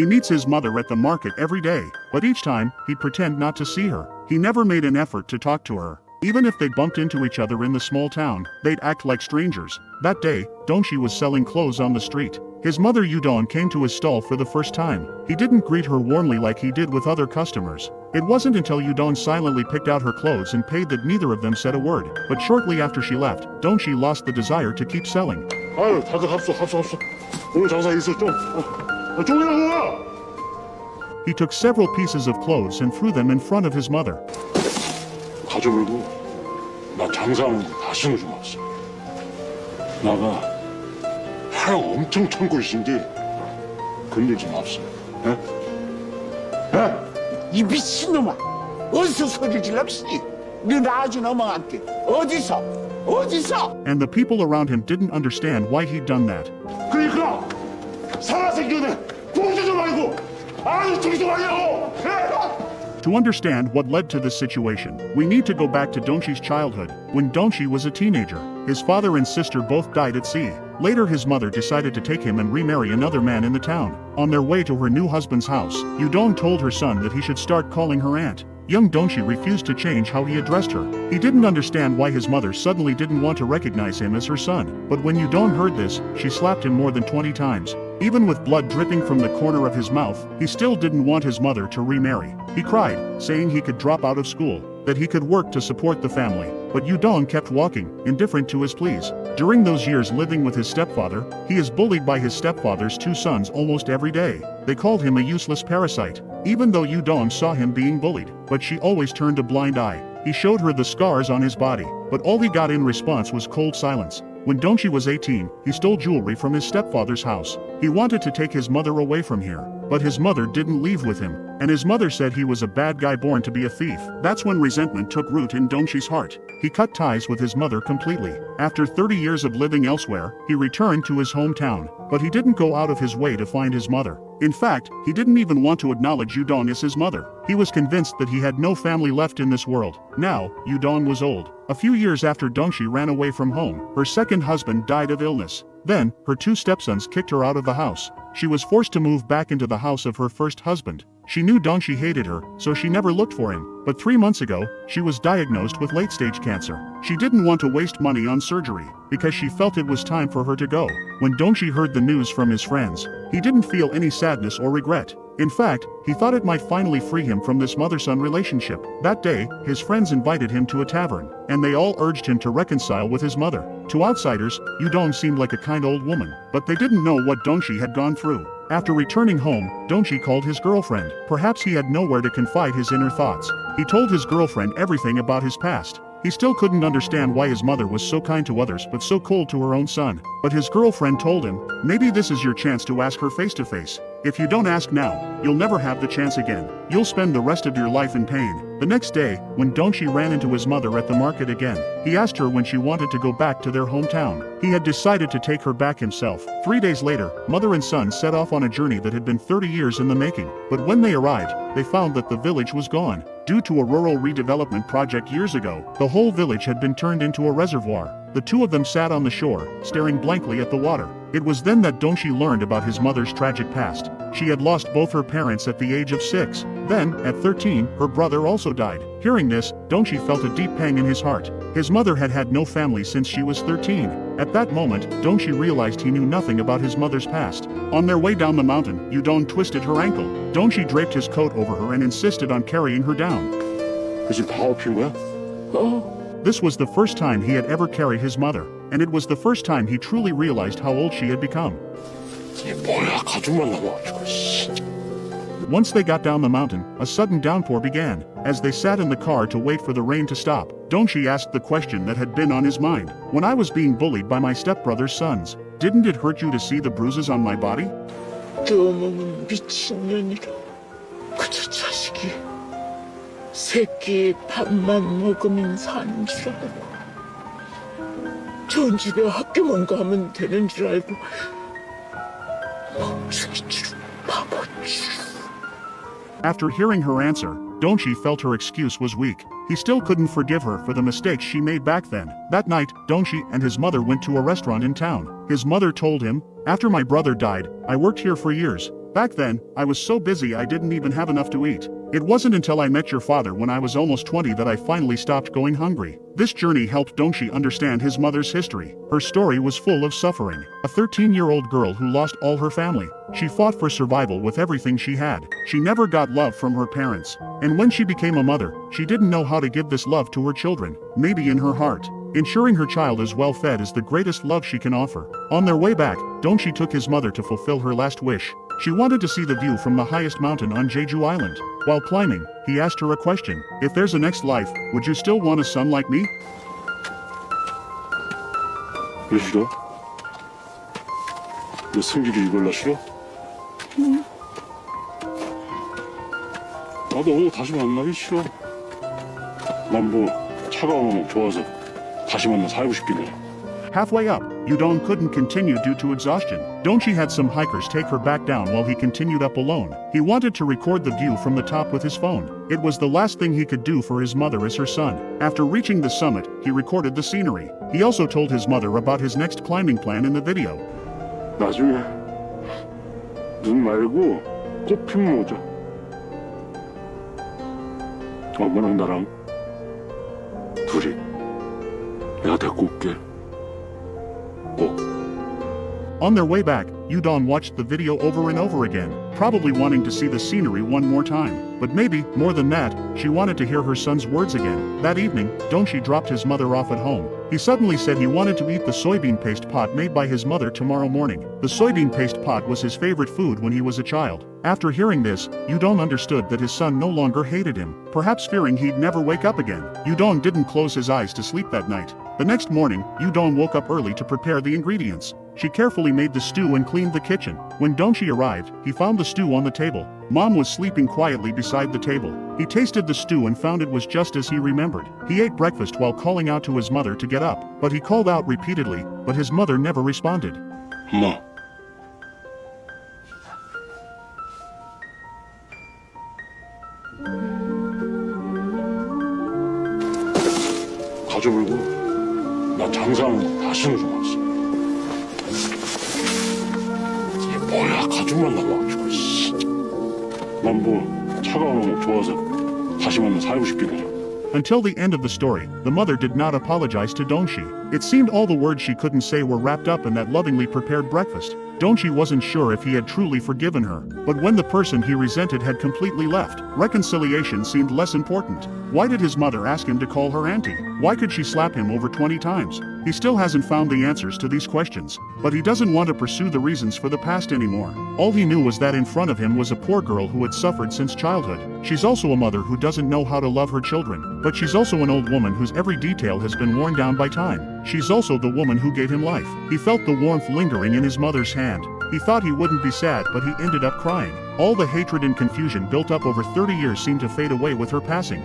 He meets his mother at the market every day, but each time, he'd pretend not to see her. He never made an effort to talk to her. Even if they bumped into each other in the small town, they'd act like strangers. That day, Dongshi was selling clothes on the street. His mother Yudong came to his stall for the first time. He didn't greet her warmly like he did with other customers. It wasn't until Yudong silently picked out her clothes and paid that neither of them said a word. But shortly after she left, Dongshi lost the desire to keep selling. 아유, 다들 합수. 오늘 장사 있어 좀. 종이라고 와. He took several pieces of clothes and threw them in front of his mother. 가져물고 나 장사하는 거 다시는 좀 없어. 나가 하여 엄청 참고 있는데 건들지 맙소. 에? 이 미친놈아, 어디서 소리 질렀으니? 너 아주 넘어갈게. 어디서? And the people around him didn't understand why he'd done that. 그러니까 살아생겨네 공주 좀 알고 아유 저기 좀 알려고. To understand what led to this situation, we need to go back to Dongshi's childhood, when Dongshi was a teenager. His father and sister both died at sea. Later his mother decided to take him and remarry another man in the town. On their way to her new husband's house, Yudong told her son that he should start calling her aunt. Young Dongshi refused to change how he addressed her. He didn't understand why his mother suddenly didn't want to recognize him as her son. But when Yudong heard this, she slapped him more than 20 times. Even with blood dripping from the corner of his mouth, he still didn't want his mother to remarry. He cried, saying he could drop out of school, that he could work to support the family. But Yudong kept walking, indifferent to his pleas. During those years living with his stepfather, he is bullied by his stepfather's two sons almost every day. They called him a useless parasite, even though Yudong saw him being bullied, but she always turned a blind eye. He showed her the scars on his body, but all he got in response was cold silence. When Dongshi was 18, he stole jewelry from his stepfather's house. He wanted to take his mother away from here, but his mother didn't leave with him, and his mother said he was a bad guy born to be a thief. That's when resentment took root in Dongshi's heart. He cut ties with his mother completely. After 30 years of living elsewhere, he returned to his hometown, but he didn't go out of his way to find his mother. In fact, he didn't even want to acknowledge Yudong as his mother. He was convinced that he had no family left in this world. Now, Yudong was old. A few years after Dongshi ran away from home, her second husband died of illness. Then, her two stepsons kicked her out of the house. She was forced to move back into the house of her first husband. She knew Dongshi hated her, so she never looked for him. But 3 months ago, she was diagnosed with late-stage cancer. She didn't want to waste money on surgery, because she felt it was time for her to go. When Dongshi heard the news from his friends, he didn't feel any sadness or regret. In fact, he thought it might finally free him from this mother-son relationship. That day, his friends invited him to a tavern, and they all urged him to reconcile with his mother. To outsiders, Yudong seemed like a kind old woman, but they didn't know what Dongshi had gone through. After returning home, Dongshi called his girlfriend. Perhaps he had nowhere to confide his inner thoughts. He told his girlfriend everything about his past. He still couldn't understand why his mother was so kind to others but so cold to her own son. But his girlfriend told him, maybe this is your chance to ask her face to face. If you don't ask now, you'll never have the chance again. You'll spend the rest of your life in pain. The next day, when Dongshi ran into his mother at the market again, he asked her when she wanted to go back to their hometown. He had decided to take her back himself. 3 days later, mother and son set off on a journey that had been 30 years in the making. But when they arrived, they found that the village was gone. Due to a rural redevelopment project years ago, the whole village had been turned into a reservoir. The two of them sat on the shore, staring blankly at the water. It was then that Dongshi learned about his mother's tragic past. She had lost both her parents at the age of 6. Then, at 13, her brother also died. Hearing this, Dongshi felt a deep pang in his heart. His mother had had no family since she was 13. At that moment, Dongshi realized he knew nothing about his mother's past. On their way down the mountain, Yudong twisted her ankle. Dongshi draped his coat over her and insisted on carrying her down. 지금 다 엎인 거야? This was the first time he had ever carried his mother, and it was the first time he truly realized how old she had become. 이게 뭐야 가죽만 남아가지고. Once they got down the mountain, a sudden downpour began. As they sat in the car to wait for the rain to stop, Dongshi asked the question that had been on his mind. When I was being bullied by my stepbrother's sons, didn't it hurt you to see the bruises on my body? 저 몸은 미친년이라. 그저 자식이 새끼 밥만 먹으면 사는 줄 알고 좋은 집에 학교만 가면 되는 줄 알고 멍청이치로 바보치로. After hearing her answer, Dongshi felt her excuse was weak. He still couldn't forgive her for the mistakes she made back then. That night, Dongshi and his mother went to a restaurant in town. His mother told him, after my brother died, I worked here for years. Back then, I was so busy I didn't even have enough to eat. It wasn't until I met your father when I was almost 20 that I finally stopped going hungry. This journey helped Dongshi understand his mother's history. Her story was full of suffering. A 13-year-old girl who lost all her family. She fought for survival with everything she had. She never got love from her parents. And when she became a mother, she didn't know how to give this love to her children. Maybe in her heart, ensuring her child is well fed is the greatest love she can offer. On their way back, Dongshi took his mother to fulfill her last wish. She wanted to see the view from the highest mountain on Jeju Island. While climbing, he asked her a question. If there's a next life, would you still want a son like me? 왜 싫어? 너 승질이 이걸로 싫어? 응. 나도 오늘 다시 만나기 싫어. 난 뭐 차가운 음악 좋아서 다시 만나 살고 싶긴 해. Halfway up, Yudong couldn't continue due to exhaustion. Dongshi had some hikers take her back down while he continued up alone. He wanted to record the view from the top with his phone. It was the last thing he could do for his mother as her son. After reaching the summit, he recorded the scenery. He also told his mother about his next climbing plan in the video. 나중에 눈 말고 꽃핀 모자. 엄마랑 나랑 둘이 내가 데리고 올게. On their way back, Yudong watched the video over and over again, probably wanting to see the scenery one more time. But maybe, more than that, she wanted to hear her son's words again. That evening, Dongshi dropped his mother off at home. He suddenly said he wanted to eat the soybean paste pot made by his mother tomorrow morning. The soybean paste pot was his favorite food when he was a child. After hearing this, Yudong understood that his son no longer hated him, perhaps fearing he'd never wake up again. Yudong didn't close his eyes to sleep that night. The next morning, Yudong woke up early to prepare the ingredients. She carefully made the stew and cleaned the kitchen. When Dongshi arrived, he found the stew on the table. Mom was sleeping quietly beside the table. He tasted the stew and found it was just as he remembered. He ate breakfast while calling out to his mother to get up, but he called out repeatedly, but his mother never responded. 엄마. 가져불고 나 장사하는 거 다시는 좀 왔어. 이게 뭐야 가죽만 나와가지고 씨. 난 뭐 차가운 음악 좋아서 다시 만나 살고 싶긴 해. Until the end of the story, the mother did not apologize to Dongshi. It seemed all the words she couldn't say were wrapped up in that lovingly prepared breakfast. Dongshi wasn't sure if he had truly forgiven her, but when the person he resented had completely left, reconciliation seemed less important. Why did his mother ask him to call her auntie? Why could she slap him over 20 times? He still hasn't found the answers to these questions, but he doesn't want to pursue the reasons for the past anymore. All he knew was that in front of him was a poor girl who had suffered since childhood. She's also a mother who doesn't know how to love her children, but she's also an old woman whose every detail has been worn down by time. She's also the woman who gave him life. He felt the warmth lingering in his mother's hand. He thought he wouldn't be sad, but he ended up crying. All the hatred and confusion built up over 30 years seemed to fade away with her passing.